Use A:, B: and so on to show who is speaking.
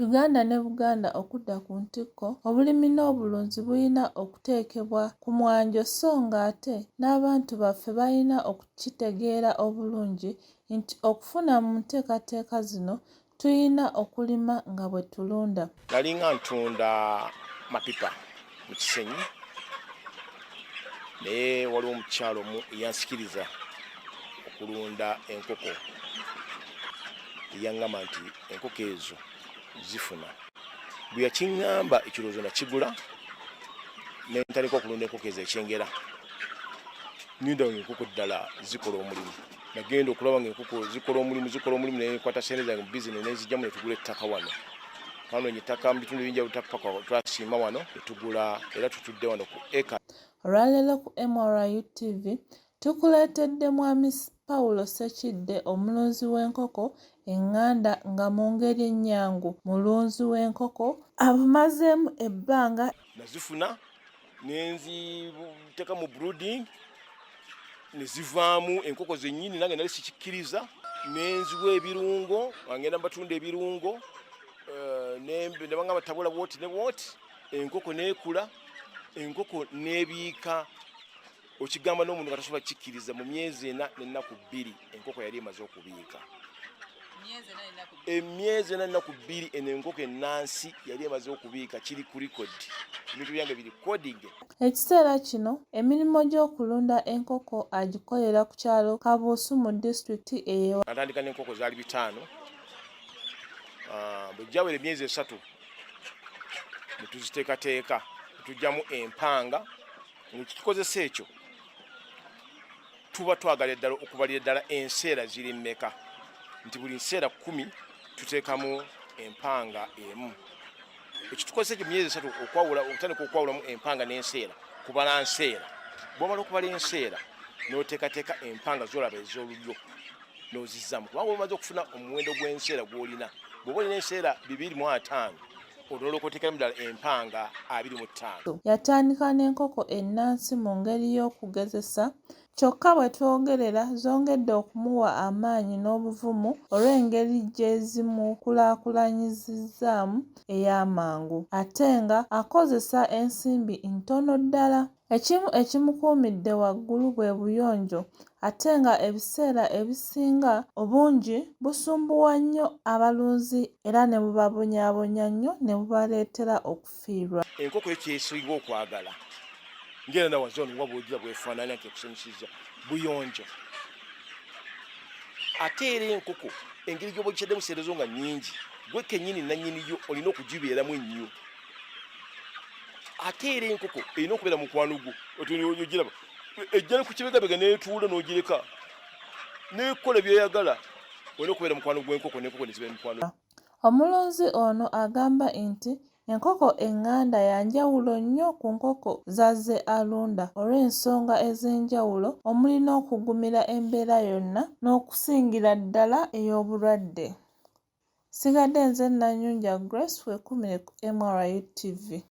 A: Uganda ne Buganda okudda ku ntikko, obulimi n'obulunzi bulina okuteekebwa ku mwanjo so ng'ate n'abantu baffe balina okukitegeera obulungi nti okufuna mu nteekateeka zino tulina okulima nga bwe tulunda.
B: Nalinga ntunda mapipa mu Kisenyi naye waliwo omukyalo omu eyansikiriza okulunda enkoko. Yaŋŋamba nti enkoko ezo zifuna. Bwe yakiŋŋamba ekirowoozo nakigula ne ntandika okulunda enkoko ezo ekyengera. Ninda enkoko ddala zikola omulimu. Nagenda okulaba ng'enkoko zikola omulimu naye nkwata ssente zange mu bizinesi ne nzijjamu ne tugula ettaka wano. Wano ettaka mu bitundu ebingi paka twasiima wano ne tugula era tutudde wano ku eka.
A: Olwaleero ku MRU TV tukuleetedde Mwami Paulo Ssekidde omulunzi w'enkoko eŋŋanda nga mu ngeri ennyangu mulunzi w'enkoko abumazeemu ebbanga.
B: Nazifuna ne nziteeka mu brooding ne zivaamu enkoko zennyini nange nali sikikkiriza ne nziwa ebirungo ngenda mbatunda ebirungo ne bangamba tabula bwoti ne bwoti enkoko n'ekula enkoko n'ebiika. Okigamba n'omuntu nga tasobola kikkiriza mu myezi 4 n'ennaku 2 enkoko yali emaze okubiika. Emyezi 4 n'ennaku 2 eno enkoko ennansi yali emaze okubiika, kiri ku likodi. Ebintu byange biri coding.
A: Ekiseera kino emirimu gy'okulunda enkoko agikolera ku kyalo Kabuusu mu disitulikiti ey'Ewa.
B: Natandika n'enkoko zaali 5. Bwe gyawera emyezi 3 ne tuziteekateeka ne tuggyamu empanga. Ng'ekitukozesa ekyo tuba twagala eddala okubalira eddala enseera ziri mmeka nti buli nseera 10 tuteekamu empanga emu. Ekitukozesa ekyo myezi 3 okutandika okwawulamu empanga n'enseera kubala nseera. Bw'omala okubala enseera n'oteekateeka empanga z'olaba ez'olulyo n'ozizzamu kubanga omaze okufuna omuwendo gw'enseera gw'olina. Bw'oba olina enseera 205 olwolwoka oteekamu ddala empanga 25.
A: Yatandika n'enkoko ennansi mu ngeri y'okugezesa kyokka bwe twogerera zongedde okumuwa amaanyi n'obuvumu olw'engeri gye zimukulaakulanyizizaamu ey'amangu ate nga akozesa ensimbi ntono ddala. Ekimu ekimukuumidde waggulu bwe buyonjo ate nga ebiseera ebisinga obungi busumbuwa nnyo abalunzi era ne bubabonyaabonya nnyo ne bubaleetera okufiirwa.
B: Enkoko ekyesinga okwagala ngenda na wazono nga bw'ogira bwefaananya nti ekusanyusiza buyonjo. Ate era enkoko engeri gy'oba ogikyaddemu seerezo nga nnyingi gwe kennyini nannyini yo olina okugibeeramu ennyo. Ate era enkoko erina okubeera mukwano gwo ogiraba ejja ku kibegabega n'etuula n'ogireka n'ekola by'eyagala. Olina okubeera mukwano gw'enkoko n'enkoko ne zibeera mukwano.
A: Omulunzi ono agamba nti enkoko eŋŋanda ya njawulo nnyo ku nkoko z'azze alunda olw'ensonga ez'enjawulo omuli n'okugumira embeera yonna n'okusingira ddala ey'obulwadde. Sigadde nze Nanyunja Grace weekumire ku MRU TV.